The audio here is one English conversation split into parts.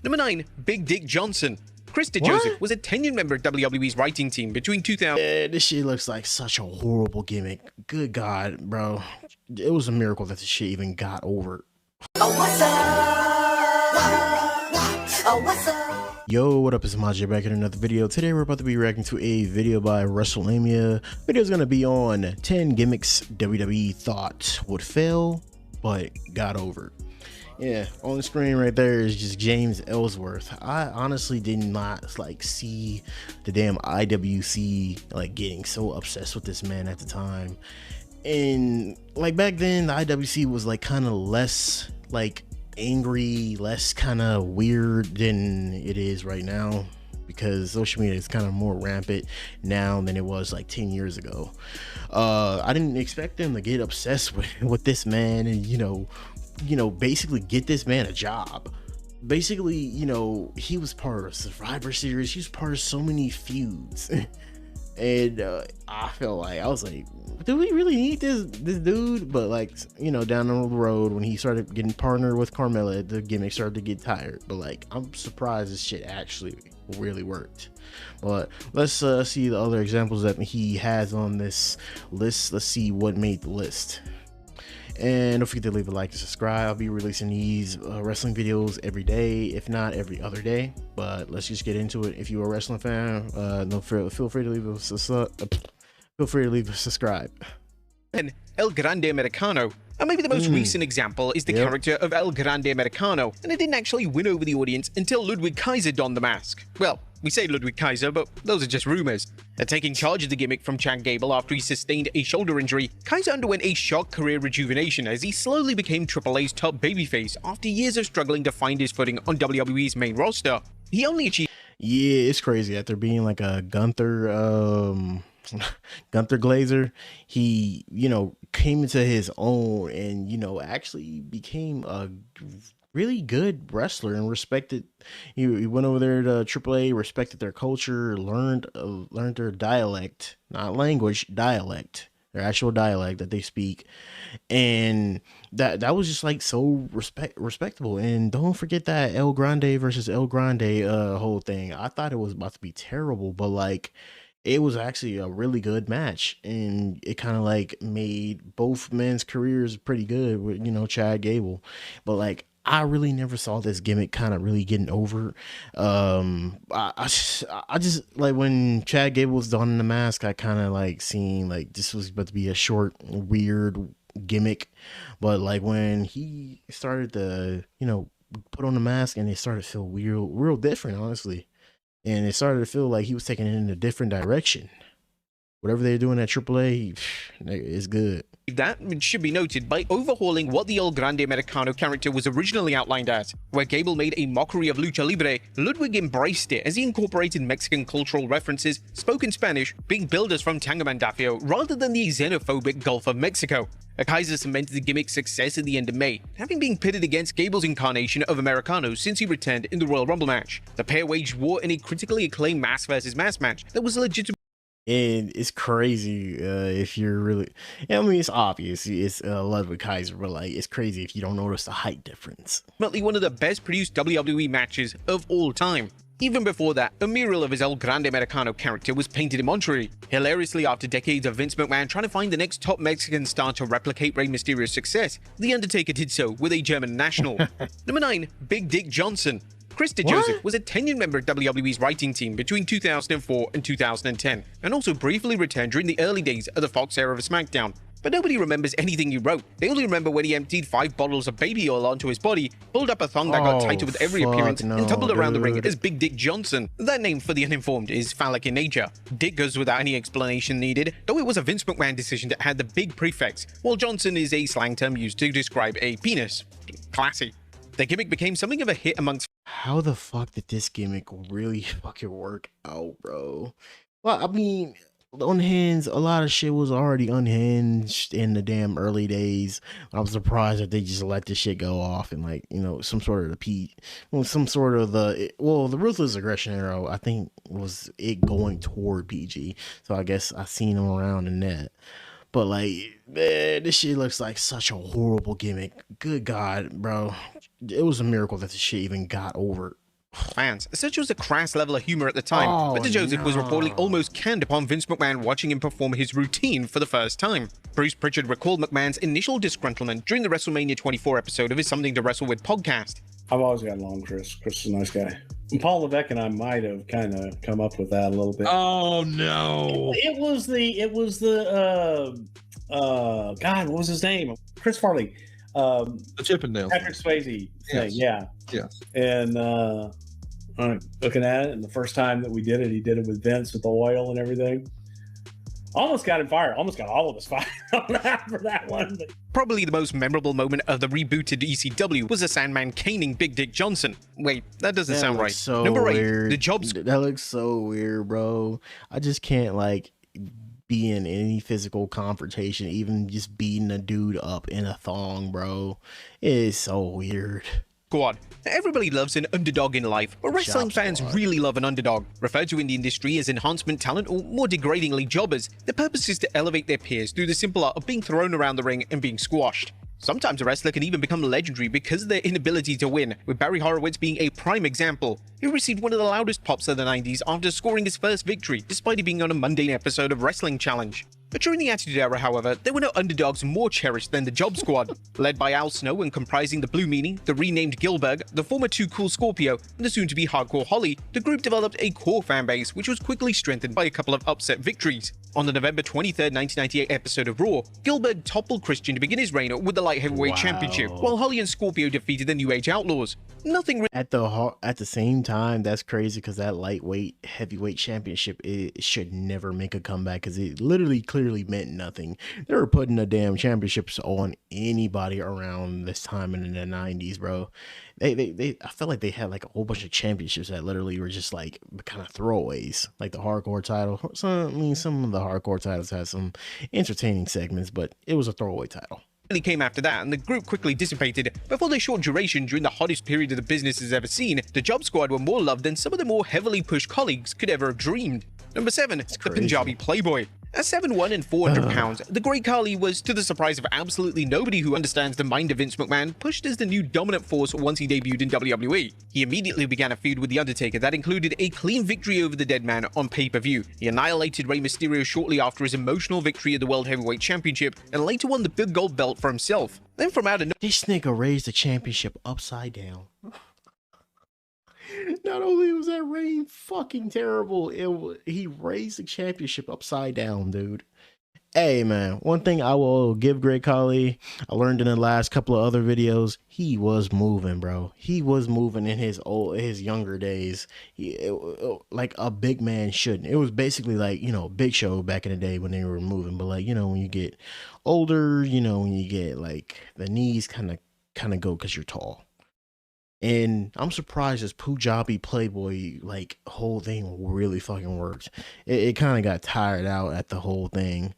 Number 9, Big Dick Johnson. Chris What? Joseph was a tenured member of WWE's writing team between 2000. Yeah, this shit looks like such a horrible gimmick. Good God, bro. It was a miracle that this shit even got over. Oh, what's up? Oh, what's up? Yo, what up? It's Ahmadjay back in another video. Today we're about to be reacting to a video by WrestleMania. Video's gonna be on 10 gimmicks WWE thought would fail, but got over. Yeah, on the screen right there is just James Ellsworth. I honestly did not see the damn IWC getting so obsessed with this man at the time. And back then the IWC was kind of less angry, less kind of weird than it is right now, because social media is kind of more rampant now than it was 10 years ago. I didn't expect them to get obsessed with this man and basically get this man a job. Basically, he was part of Survivor Series, he was part of so many feuds. And I felt I was like, do we really need this dude? But down the road, when he started getting partnered with Carmella, the gimmick started to get tired. But I'm surprised this shit actually really worked. But let's see the other examples that he has on this list. Let's see what made the list. And don't forget to leave a like and subscribe. I'll be releasing these wrestling videos every day, if not every other day. But let's just get into it. If you're a wrestling fan, feel free to leave a subscribe. And El Grande Americano. And maybe the most recent example is the character of El Grande Americano, and it didn't actually win over the audience until Ludwig Kaiser donned the mask. Well, we say Ludwig Kaiser, but those are just rumors. Taking charge of the gimmick from Chad Gable after he sustained a shoulder injury, Kaiser underwent a shock career rejuvenation as he slowly became AAA's top babyface after years of struggling to find his footing on WWE's main roster. He only achieved— Yeah, it's crazy. After being a Gunther Glazer, he came into his own and actually became a really good wrestler and respected. He went over there to AAA, respected their culture, learned their dialect, not language, dialect, their actual dialect that they speak, and that was just so respectable. And don't forget that El Grande versus El Grande whole thing. I thought it was about to be terrible, but it was actually a really good match, and it kind of made both men's careers pretty good with Chad Gable. But I really never saw this gimmick kind of really getting over. I just when Chad Gable was donning the mask, I kind of seen this was about to be a short, weird gimmick. But when he started to put on the mask, and it started to feel real different, honestly. And it started to feel like he was taking it in a different direction. Whatever they're doing at AAA is good. That should be noted by overhauling what the El Grande Americano character was originally outlined as. Where Gable made a mockery of lucha libre, Ludwig embraced it as he incorporated Mexican cultural references, spoke in Spanish, being billed as from Tangamandapio rather than the xenophobic Gulf of Mexico. Kaiser cemented the gimmick's success at the end of May, having been pitted against Gable's incarnation of Americano since he returned in the Royal Rumble match. The pair waged war in a critically acclaimed mass versus mass match that was legitimate. And it's crazy if you're really, I mean, it's obvious it's Ludwig Kaiser, but it's crazy if you don't notice the height difference. One of the best produced WWE matches of all time. Even before that, a mural of his El Grande Americano character was painted in Monterrey. Hilariously, after decades of Vince McMahon trying to find the next top Mexican star to replicate Rey Mysterio's success, The Undertaker did so with a German national. Number 9, Big Dick Johnson. Chris Joseph was a tenured member of WWE's writing team between 2004 and 2010, and also briefly returned during the early days of the Fox era of SmackDown. But nobody remembers anything he wrote. They only remember when he emptied 5 bottles of baby oil onto his body, pulled up a thong that got tighter with every appearance, and tumbled around the ring as Big Dick Johnson. That name, for the uninformed, is phallic in nature. Dick goes without any explanation needed, though it was a Vince McMahon decision that had the big prefix, while Johnson is a slang term used to describe a penis. Classy. The gimmick became something of a hit amongst— How the fuck did this gimmick really fucking work out, bro? Well, I mean, on hands, a lot of shit was already unhinged in the damn early days. I'm surprised that they just let this shit go off and some sort of the Ruthless Aggression era, I think, was it going toward PG. So I guess I seen them around in that. But like, man, this shit looks like such a horrible gimmick. Good God, bro. It was a miracle that the shit even got over. Fans. Such was the crass level of humor at the time, but Joseph was reportedly almost canned upon Vince McMahon watching him perform his routine for the first time. Bruce Pritchard recalled McMahon's initial disgruntlement during the WrestleMania 24 episode of his Something to Wrestle With podcast. I've always gotten along with Chris. Chris is a nice guy. And Paul Levesque and I might have kind of come up with that a little bit. Oh no! It was the God, what was his name? Chris Farley. The Chippendales. Patrick Swayze thing, yeah. Yes. And looking at it, and the first time that we did it, he did it with Vince with the oil and everything. Almost got him fired. Almost got all of us fired for that one. But Probably the most memorable moment of the rebooted ECW was the Sandman caning Big Dick Johnson. Wait, that doesn't sound right. So Number 8, weird. the Jobs. That looks so weird, bro. I just can't like be in any physical confrontation, even just beating a dude up in a thong, bro. It is so weird. Squad. Everybody loves an underdog in life, but wrestling fans really love an underdog. Referred to in the industry as enhancement talent or more degradingly jobbers, the purpose is to elevate their peers through the simple art of being thrown around the ring and being squashed. Sometimes a wrestler can even become legendary because of their inability to win, with Barry Horowitz being a prime example. He received one of the loudest pops of the 90s after scoring his first victory, despite it being on a mundane episode of Wrestling Challenge. But during the Attitude Era, however, there were no underdogs more cherished than the Job Squad. Led by Al Snow and comprising the Blue Meanie, the renamed Gilbert, the former Too Cool Scorpio, and the soon-to-be Hardcore Holly, the group developed a core fanbase which was quickly strengthened by a couple of upset victories. On the November 23, 1998 episode of Raw, Gilbert toppled Christian to begin his reign with the Light Heavyweight Championship, while Holly and Scorpio defeated the New Age Outlaws. Nothing At the same time, that's crazy because that lightweight heavyweight championship, it should never make a comeback because it literally clearly meant nothing. They were putting the damn championships on anybody around this time in the 90s, bro. I felt like they had like a whole bunch of championships that literally were just like kind of throwaways, like the hardcore title. Some of the hardcore titles had some entertaining segments, but it was a throwaway title. Came after that, and the group quickly dissipated. Before their short duration during the hottest period of the business has ever seen, the Job Squad were more loved than some of the more heavily pushed colleagues could ever have dreamed. Number 7, the Punjabi Playboy. At 7'1" and 400 pounds, the Great Khali was, to the surprise of absolutely nobody who understands the mind of Vince McMahon, pushed as the new dominant force once he debuted in WWE. He immediately began a feud with The Undertaker that included a clean victory over the Dead Man on pay-per-view. He annihilated Rey Mysterio shortly after his emotional victory at the World Heavyweight Championship, and later won the big gold belt for himself. Then from out of nowhere, This nigga raised the championship upside down. Not only was that reign fucking terrible, he raised the championship upside down, dude. Hey man, one thing I will give Great Khali, I learned in the last couple of other videos, he was moving, bro. He was moving in his younger days, like a big man shouldn't. It was basically like, Big Show back in the day when they were moving, but like, when you get older, when you get like the knees kind of go because you're tall. And I'm surprised this Punjabi Playboy like whole thing really fucking worked. It kind of got tired out at the whole thing,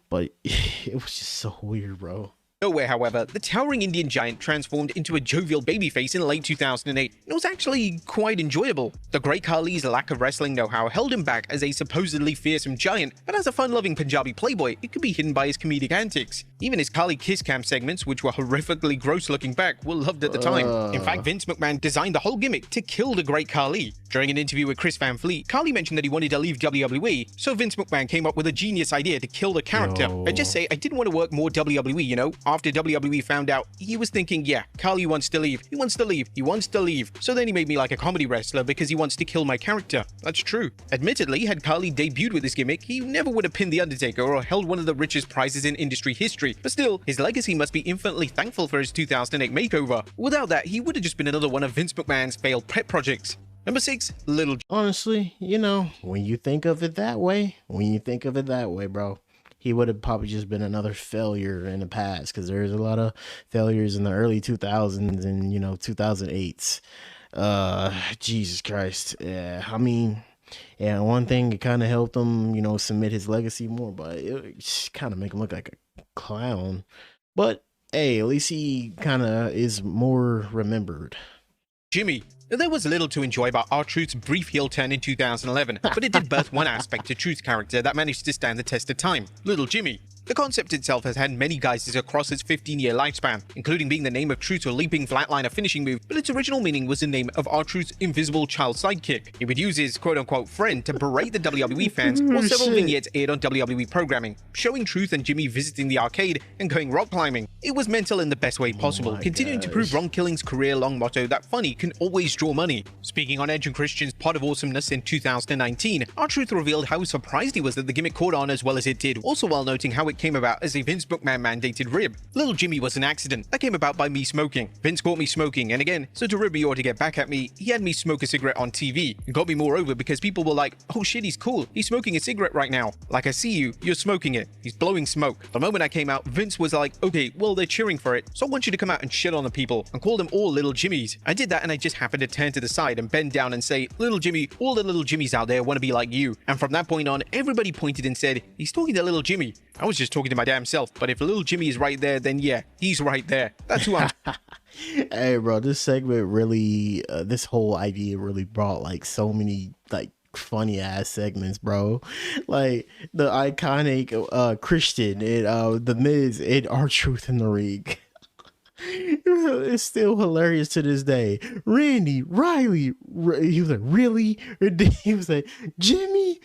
but it was just so weird, bro. Nowhere, however, the towering Indian giant transformed into a jovial babyface in late 2008. It was actually quite enjoyable. The Great Khali's lack of wrestling know-how held him back as a supposedly fearsome giant, but as a fun-loving Punjabi playboy, it could be hidden by his comedic antics. Even his Khali kiss cam segments, which were horrifically gross looking back, were loved at the time. In fact, Vince McMahon designed the whole gimmick to kill the Great Khali. During an interview with Chris Van Fleet, Khali mentioned that he wanted to leave WWE, so Vince McMahon came up with a genius idea to kill the character. I just say, I didn't want to work more WWE, After WWE found out, he was thinking, yeah, Khali wants to leave, he wants to leave, he wants to leave. So then he made me like a comedy wrestler because he wants to kill my character. That's true. Admittedly, had Khali debuted with this gimmick, he never would have pinned The Undertaker or held one of the richest prizes in industry history. But still, his legacy must be infinitely thankful for his 2008 makeover. Without that, he would have just been another one of Vince McMahon's failed pet projects. Number 6, Little. Honestly, when you think of it that way, bro, he would have probably just been another failure in the past because there's a lot of failures in the early 2000s and 2008s. Jesus Christ. Yeah, I mean, yeah, one thing, it kind of helped him, submit his legacy more, but it just kind of make him look like a clown. But hey, at least he kind of is more remembered. Jimmy. There was little to enjoy about R-Truth's brief heel turn in 2011, but it did birth one aspect to Truth's character that managed to stand the test of time, Little Jimmy. The concept itself has had many guises across its 15-year lifespan, including being the name of Truth's leaping flatliner finishing move, but its original meaning was the name of R-Truth's invisible child sidekick. He would use his quote-unquote friend to berate the WWE fans, while several vignettes aired on WWE programming, showing Truth and Jimmy visiting the arcade and going rock climbing. It was mental in the best way possible, continuing to prove Ron Killing's career-long motto that funny can always draw money. Speaking on Edge and Christian's Pod of Awesomeness in 2019, R-Truth revealed how surprised he was that the gimmick caught on as well as it did, also while noting how it came about as a Vince McMahon mandated rib. Little Jimmy was an accident that came about by me smoking. Vince caught me smoking, and again, so to rib me or to get back at me, he had me smoke a cigarette on TV. It got me moreover because people were like, oh shit, he's cool, he's smoking a cigarette right now. Like, I see you, you're smoking it, he's blowing smoke. The moment I came out, Vince was like, okay, well they're cheering for it, so I want you to come out and shit on the people and call them all little Jimmies. I did that and I just happened to turn to the side and bend down and say, little Jimmy, all the little Jimmies out there want to be like you. And from that point on, everybody pointed and said, he's talking to little Jimmy. I was just talking to my damn self, but if little Jimmy is right there, then yeah, he's right there. That's who I'm. Hey, bro, this segment really, this whole idea really brought like so many like funny ass segments, bro. Like the iconic Christian and the Miz and R-Truth in the ring. It's still hilarious to this day. Randy, Riley, he was like, really? He was like, Jimmy.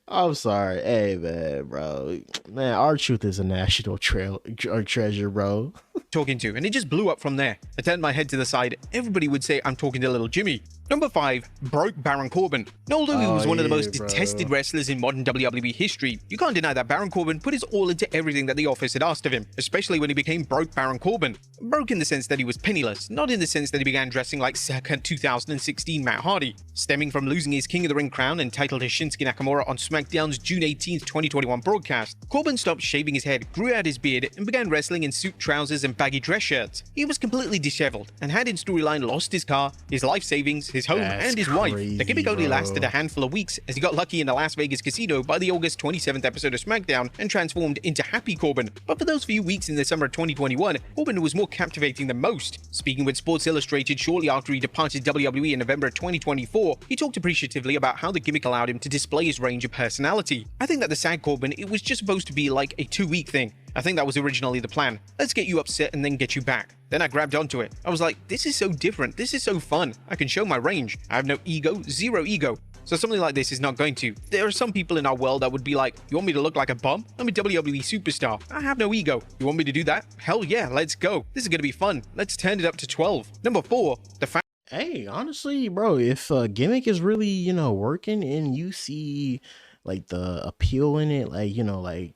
I'm sorry. Hey, man, bro. Man, R-Truth is a national treasure, bro. Talking to, and it just blew up from there. I turned my head to the side, everybody would say I'm talking to little Jimmy. Number 5, broke Baron Corbin. And although he was one of the most detested wrestlers in modern WWE history, you can't deny that Baron Corbin put his all into everything that the office had asked of him, especially when he became broke Baron Corbin. Broke in the sense that he was penniless, not in the sense that he began dressing like circa 2016 Matt Hardy. Stemming from losing his King of the Ring crown and title to Shinsuke Nakamura on SmackDown's June 18th, 2021 broadcast, Corbin stopped shaving his head, grew out his beard, and began wrestling in suit trousers and baggy dress shirts. He was completely disheveled and had in storyline lost his car, his life savings, his home, and his wife. The gimmick only lasted a handful of weeks as he got lucky in the Las Vegas casino by the August 27th episode of SmackDown and transformed into Happy Corbin. But for those few weeks in the summer of 2021, Corbin was more captivating than most. Speaking with Sports Illustrated shortly after he departed WWE in November of 2024, he talked appreciatively about how the gimmick allowed him to display his range of personality. I think that the sad Corbin, it was just supposed to be like a 2-week thing. I think that was originally the plan. Let's get you upset and then get you back. Then I grabbed onto it. I was like, this is so different. This is so fun. I can show my range. I have no ego, zero ego. So something like this is not going to. There are some people in our world that would be like, you want me to look like a bum? I'm a WWE superstar. I have no ego. You want me to do that? Hell yeah, let's go. This is going to be fun. Let's turn it up to 12. Number 4, the Hey, honestly, bro, if gimmick is really, you know, working and you see like the appeal in it, like,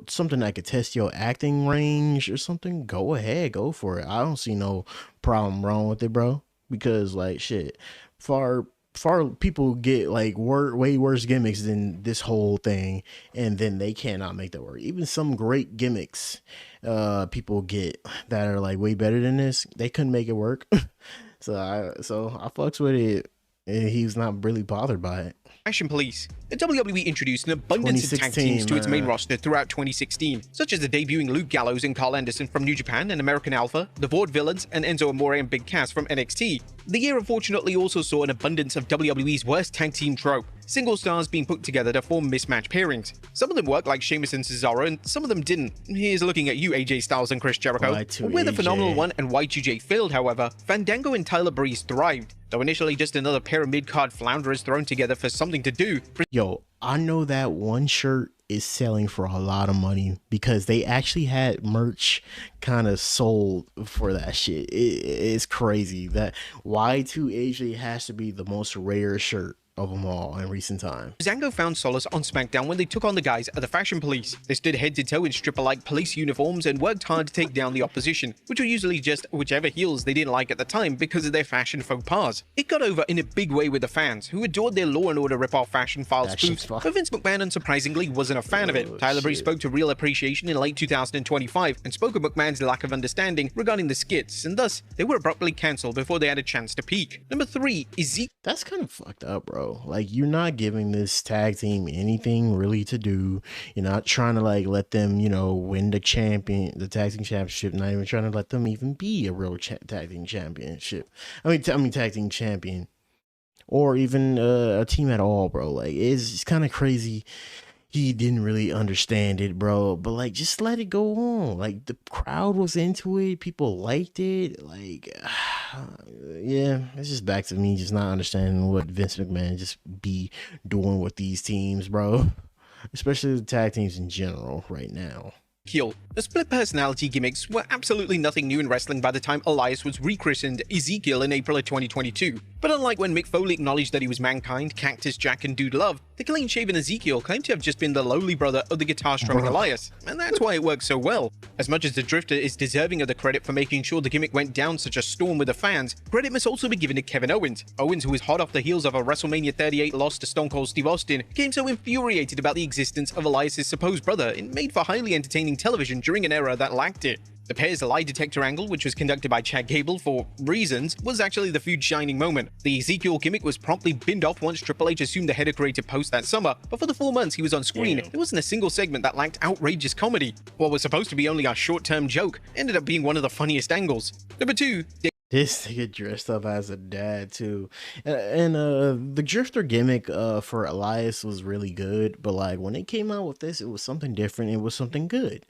something that could test your acting range or something, go ahead, go for it. I don't see no problem wrong with it, bro, because like shit, far people get like way worse gimmicks than this whole thing, and then they cannot make that work. Even some great gimmicks people get that are like way better than this, they couldn't make it work. So I fucks with it, and he's not really bothered by it. Fashion Police. The WWE introduced an abundance of tag teams to its main roster throughout 2016, such as the debuting Luke Gallows and Carl Anderson from New Japan and American Alpha, the Vaudevillains, and Enzo Amore and Big Cass from NXT. The year unfortunately also saw an abundance of WWE's worst tag team trope, single stars being put together to form mismatched pairings. Some of them worked like Sheamus and Cesaro, and some of them didn't. Here's looking at you, AJ Styles and Chris Jericho. Where the Phenomenal One and Y2J failed, however, Fandango and Tyler Breeze thrived, though initially just another pair of mid-card flounderers thrown together for something to do. Yo, I know that one shirt is selling for a lot of money because they actually had merch kind of sold for that shit. It's crazy that Y2AJ has to be the most rare shirt of them all in recent time. Zango found solace on SmackDown when they took on the guys at the Fashion Police. They stood head to toe in stripper-like police uniforms and worked hard to take down the opposition, which were usually just whichever heels they didn't like at the time because of their fashion faux pas. It got over in a big way with the fans, who adored their Law & Order rip-off fashion file spoofs, but Vince McMahon unsurprisingly wasn't a fan of it. Tyler Breeze spoke to real appreciation in late 2025 and spoke of McMahon's lack of understanding regarding the skits, and thus they were abruptly cancelled before they had a chance to peak. Number 3 is Zeke. That's kind of fucked up, bro. Like, you're not giving this tag team anything really to do. You're not trying to like let them, win the tag team championship. Not even trying to let them even be a real tag team championship. Tag team champion. or even a team at all, bro. Like, it's kind of crazy. He didn't really understand it, bro. But like, just let it go on. Like, the crowd was into it. People liked it. Like, yeah, it's just back to me just not understanding what Vince McMahon just be doing with these teams, bro. Especially the tag teams in general right now. Heel. The split personality gimmicks were absolutely nothing new in wrestling by the time Elias was rechristened Ezekiel in April of 2022. But unlike when Mick Foley acknowledged that he was Mankind, Cactus Jack, and Dude Love, the clean-shaven Ezekiel claimed to have just been the lowly brother of the guitar-strumming Elias, and that's why it worked so well. As much as the Drifter is deserving of the credit for making sure the gimmick went down such a storm with the fans, credit must also be given to Kevin Owens. Owens, who was hot off the heels of a WrestleMania 38 loss to Stone Cold Steve Austin, became so infuriated about the existence of Elias' supposed brother, it made for highly entertaining television during an era that lacked it. The pair's lie detector angle, which was conducted by Chad Gable for reasons, was actually the feud's shining moment. The Ezekiel gimmick was promptly binned off once Triple H assumed the header created post that summer, but for the 4 months he was on screen, there wasn't a single segment that lacked outrageous comedy. What was supposed to be only a short-term joke ended up being one of the funniest angles. Number 2, This nigga dressed up as a dad too, and the Drifter gimmick for Elias was really good, but like when they came out with this, it was something different. It was something good,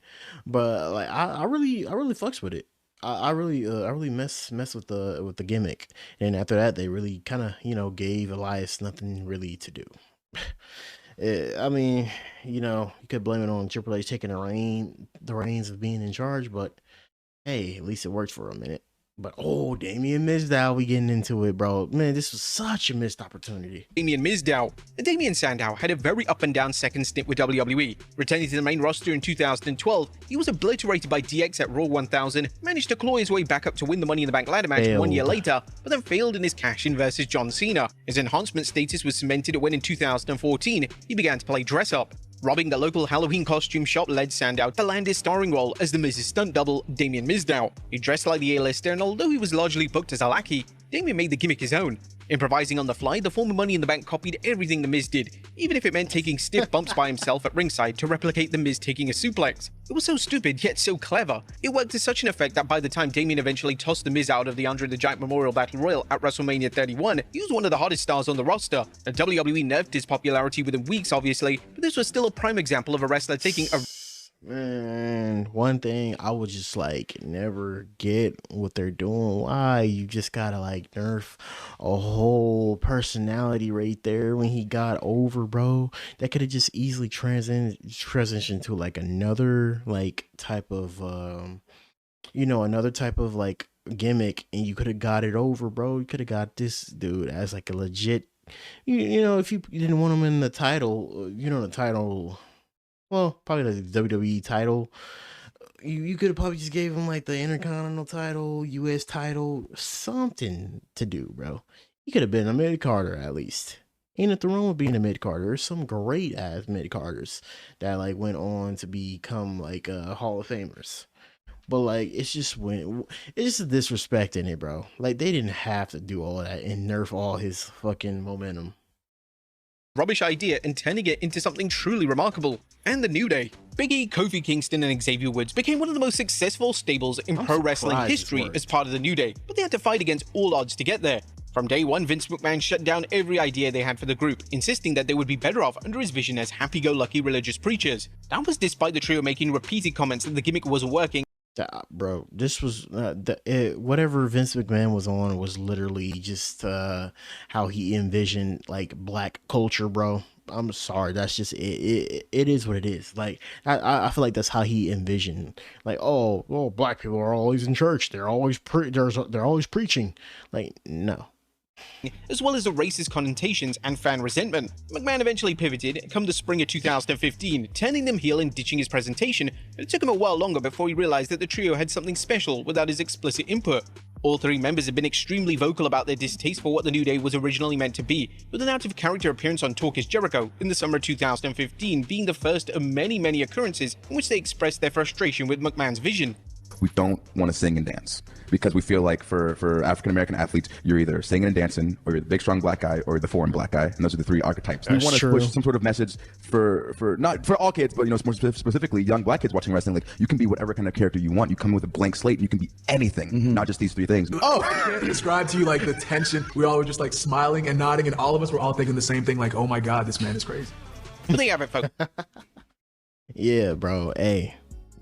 but like I really fucks with it. I really mess with the gimmick, and after that they really kind of gave Elias nothing really to do. I mean, you could blame it on Triple H taking the reins of being in charge, but hey, at least it worked for a minute. But oh, Damien Mizdow, we getting into it, bro. Man, this was such a missed opportunity. Damien Mizdow. Damien Sandow had a very up and down second stint with WWE. Returning to the main roster in 2012, he was obliterated by DX at Raw 1000, managed to claw his way back up to win the Money in the Bank ladder match 1 year later, but then failed in his cash-in versus John Cena. His enhancement status was cemented when in 2014, he began to play dress-up. Robbing the local Halloween costume shop led Sandow to land his starring role as the Miz's stunt double, Damien Mizdow. He dressed like the A-lister, and although he was largely booked as a lackey, Damien made the gimmick his own. Improvising on the fly, the former Money in the Bank copied everything The Miz did, even if it meant taking stiff bumps by himself at ringside to replicate The Miz taking a suplex. It was so stupid, yet so clever. It worked to such an effect that by the time Damien eventually tossed The Miz out of the Andre the Giant Memorial Battle Royal at WrestleMania 31, he was one of the hottest stars on the roster. The WWE nerfed his popularity within weeks, obviously, but this was still a prime example of a wrestler taking a... Man, one thing I would just like never get what they're doing. Why you just gotta like nerf a whole personality right there when he got over, bro? That could have just easily transitioned to like another like type of another type of like gimmick, and you could have got it over, bro. You could have got this dude as like a legit, if you didn't want him in the title, the title. Well, probably the WWE title. You could have probably just gave him like the Intercontinental title, US title, something to do, bro. He could have been a mid-carder at least. Ain't nothing wrong with being a mid-carder. There's some great ass mid-carders that like went on to become like Hall of Famers. But like it's just a disrespect in it, bro. Like they didn't have to do all that and nerf all his fucking momentum. Rubbish idea and turning it into something truly remarkable. And the New Day. Big E, Kofi Kingston, and Xavier Woods became one of the most successful stables in pro wrestling history as part of the New Day, but they had to fight against all odds to get there. From day one, Vince McMahon shut down every idea they had for the group, insisting that they would be better off under his vision as happy-go-lucky religious preachers. That was despite the trio making repeated comments that the gimmick wasn't working. Bro, this was whatever Vince McMahon was on was literally just how he envisioned like black culture, bro. I'm sorry, that's just it is what it is. Like I feel like that's how he envisioned, like, oh, black people are always in church, they're always preaching. Like, no. As well as the racist connotations and fan resentment. McMahon eventually pivoted come the spring of 2015, turning them heel and ditching his presentation, but it took him a while longer before he realized that the trio had something special without his explicit input. All three members have been extremely vocal about their distaste for what the New Day was originally meant to be, with an out-of-character appearance on Talk is Jericho in the summer of 2015 being the first of many occurrences in which they expressed their frustration with McMahon's vision. we don't want to sing and dance because we feel like for African-American athletes, you're either singing and dancing or you're the big, strong black guy or the foreign black guy. And those are the three archetypes. We want to push some sort of message for not for all kids, but, you know, more specifically young black kids watching wrestling. Like, you can be whatever kind of character you want. You come in with a blank slate and you can be anything, not just these three things. Oh, I can't describe to you like the tension. We all were just like smiling and nodding, and all of us were all thinking the same thing, like, oh my God, this man is crazy. Yeah, bro. Hey,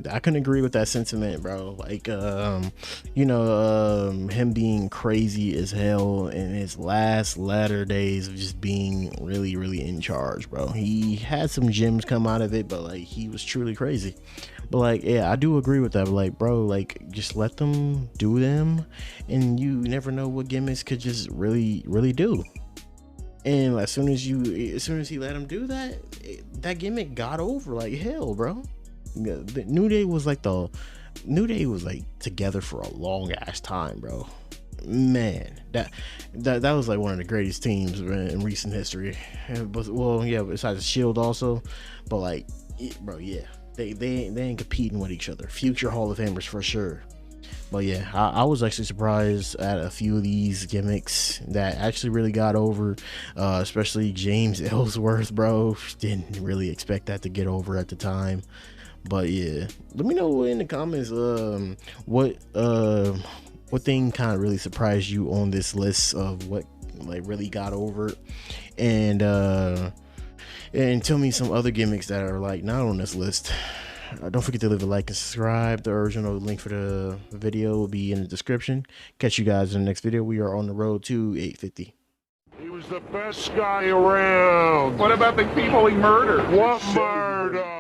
I can agree with that sentiment, bro. Like, you know, him being crazy as hell in his latter days of just being really, really in charge, bro. He had some gems come out of it, but like, he was truly crazy. But like, yeah, I do agree with that. But like, bro, like, just let them do them, and you never know what gimmicks could just really, really do. And as soon as he let him do that, that gimmick got over like hell, bro. The New Day was like together for a long ass time, bro. Man, that was like one of the greatest teams in recent history. But, well, yeah, besides the Shield also, but like, bro, yeah, they ain't competing with each other. Future Hall of Famers for sure. But yeah, I was actually surprised at a few of these gimmicks that actually really got over, especially James Ellsworth, bro. Didn't really expect that to get over at the time. But yeah, let me know in the comments what thing kind of really surprised you on this list of what like really got over, and tell me some other gimmicks that are like not on this list. Don't forget to leave a like and subscribe. The original link for the video will be in the description. Catch you guys in the next video. We are on the road to 850. He was the best guy around. What about the people he murdered? What murder?